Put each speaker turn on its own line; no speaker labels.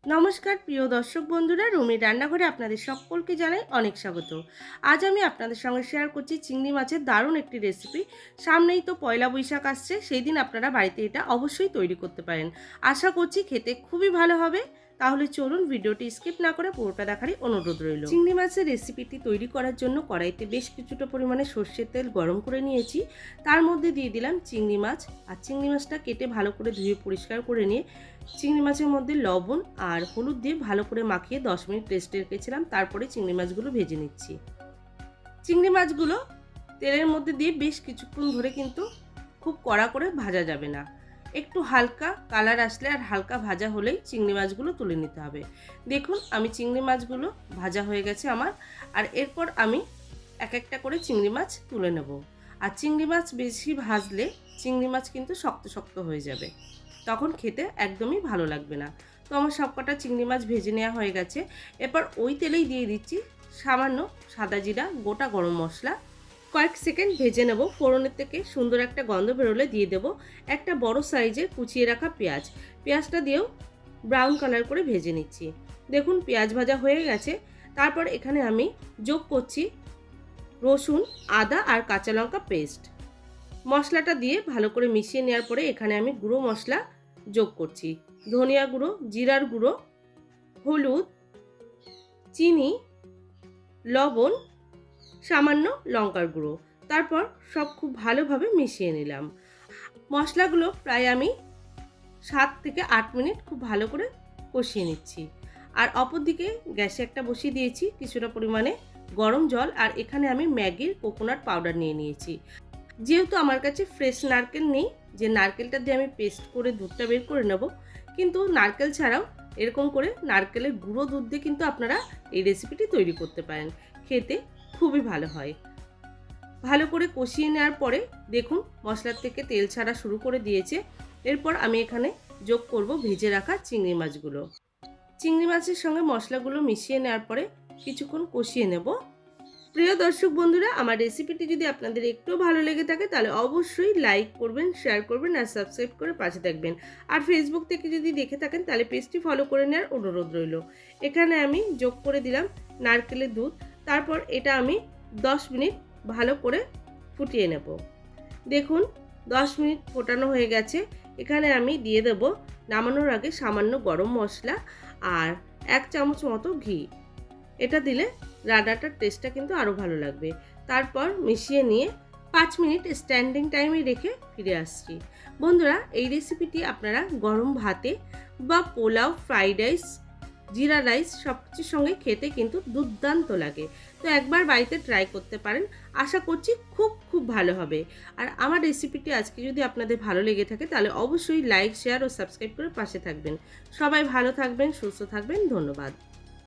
নমস্কার প্রিয় দর্শক বন্ধুরা, রুমির রান্নাঘরে আপনাদের সকলকে জানাই অনেক স্বাগত। আজ আমি আপনাদের সঙ্গে শেয়ার করছি চিংড়ি মাছের দারুণ একটি রেসিপি। সামনেই তো পয়লা বৈশাখ আসছে, সেই দিন আপনারা বাড়িতে এটা অবশ্যই তৈরি করতে পারেন। আশা করছি খেতে খুবই ভালো হবে। তাহলে চলুন ভিডিওটি স্কিপ না করে পুরোটা দেখারই অনুরোধ রইল। চিংড়ি মাছের রেসিপিটি তৈরি করার জন্য কড়াইতে বেশ কিছুটা পরিমাণে সর্ষের তেল গরম করে নিয়েছি। তার মধ্যে দিয়ে দিলাম চিংড়ি মাছ, আর চিংড়ি মাছটা কেটে ভালো করে ধুয়ে পরিষ্কার করে নিয়ে চিংড়ি মাছের মধ্যে লবণ আর হলুদ দিয়ে ভালো করে মাখিয়ে 10 মিনিট রেস্টে রেখেছিলাম। তারপরে চিংড়ি মাছগুলো ভেজে নিচ্ছি। চিংড়ি মাছগুলো তেলের মধ্যে দিয়ে বেশ কিছুক্ষণ ধরে কিন্তু খুব কড়া করে ভাজা যাবে না, একটু হালকা কালার আসলে আর হালকা ভাজা হলেই চিংড়ি মাছগুলো তুলে নিতে হবে। দেখুন আমি চিংড়ি মাছগুলো ভাজা হয়ে গেছে আমার। আর এরপর আমি এক একটা করে চিংড়ি মাছ তুলে নেব। আর চিংড়ি মাছ বেশি ভাজলে চিংড়ি মাছ কিন্তু শক্ত শক্ত হয়ে যাবে, তখন খেতে একদমই ভালো লাগবে না। তো আমার সবকটা চিংড়ি মাছ ভেজে নেওয়া হয়ে গেছে। এরপর ওই তেলেই দিয়ে দিচ্ছি সামান্য সাদা জিরা, গোটা গরম মশলা। কয়েক সেকেন্ড ভেজে নেব। ফোড়নের থেকে সুন্দর একটা গন্ধ বেরোলে দিয়ে দেব একটা বড় সাইজের কুচিয়ে রাখা পেঁয়াজ। পেঁয়াজটা দিয়েও ব্রাউন কালার করে ভেজে নিচ্ছি। দেখুন পেঁয়াজ ভাজা হয়ে গেছে। তারপর এখানে আমি যোগ করছি রসুন, আদা আর কাঁচা লঙ্কা পেস্ট। মশলাটা দিয়ে ভালো করে মিশিয়ে নেওয়ার পরে এখানে আমি গুঁড়ো মশলা যোগ করছি। ধনিয়া গুঁড়ো, জিরার গুঁড়ো, হলুদ, চিনি, লবণ, সামান্য লঙ্কার গুঁড়ো। তারপর সব খুব ভালোভাবে মিশিয়ে নিলাম। মশলাগুলো প্রায় আমি 7 থেকে 8 মিনিট খুব ভালো করে কষিয়ে নিচ্ছি। আর অপরদিকে গ্যাসে একটা বসিয়ে দিয়েছি কিছুটা পরিমাণে গরম জল। আর এখানে আমি ম্যাগির কোকোনাট পাউডার নিয়ে নিয়েছি। যেহেতু আমার কাছে ফ্রেশ নারকেল নেই যে নারকেলটা দিয়ে আমি পেস্ট করে দুধটা বের করে নেব, কিন্তু নারকেল ছাড়াও এরকম করে নারকেলের গুঁড়ো দুধ দিয়ে কিন্তু আপনারা এই রেসিপিটি তৈরি করতে পারেন। খেতে খুবই ভালো হয়। ভালো করে কষিয়ে নেওয়ার পরে দেখুন মশলার থেকে তেল ছাড়া শুরু করে দিয়েছে। এরপর আমি এখানে যোগ করব ভেজে রাখা চিংড়ি মাছগুলো। চিংড়ি মাছের সঙ্গে মশলাগুলো মিশিয়ে নেওয়ার পরে কিছুক্ষণ কষিয়ে নেব। প্রিয় দর্শক বন্ধুরা, আমার রেসিপিটি যদি আপনাদের একটু ভালো লেগে থাকে তাহলে অবশ্যই লাইক করবেন, শেয়ার করবেন আর সাবস্ক্রাইব করে পাশে থাকবেন। আর ফেসবুক থেকে যদি দেখে থাকেন তাহলে পেজটি ফলো করে নেওয়ার অনুরোধ রইল। এখানে আমি যোগ করে দিলাম নারকেলের দুধ। তারপর এটা আমি 10 মিনিট ভালো করে ফুটিয়ে নেব। দেখুন 10 মিনিট ফোটানো হয়ে গেছে। এখানে আমি দিয়ে দেব নামানোর আগে সামান্য গরম মশলা আর 1 চামচ মতো ঘি। এটা দিলে রান্নাটার টেস্টটা কিন্তু আরও ভালো লাগবে। তারপর মিশিয়ে নিয়ে 5 মিনিট স্ট্যান্ডিং টাইমে রেখে ফিরে আসছি। বন্ধুরা এই রেসিপিটি আপনারা গরম ভাতে বা পোলাও, ফ্রাইড রাইস, জিরা রাইস সব কিছুর সঙ্গে খেতে কিন্তু দুর্দান্ত লাগে। তো একবার বাড়িতে ট্রাই করতে পারেন, আশা করছি খুব খুব ভালো হবে। আর আমার রেসিপিটি আজকে যদি আপনাদের ভালো লেগে থাকে তাহলে অবশ্যই লাইক, শেয়ার ও সাবস্ক্রাইব করে পাশে থাকবেন। সবাই ভালো থাকবেন, সুস্থ থাকবেন। ধন্যবাদ।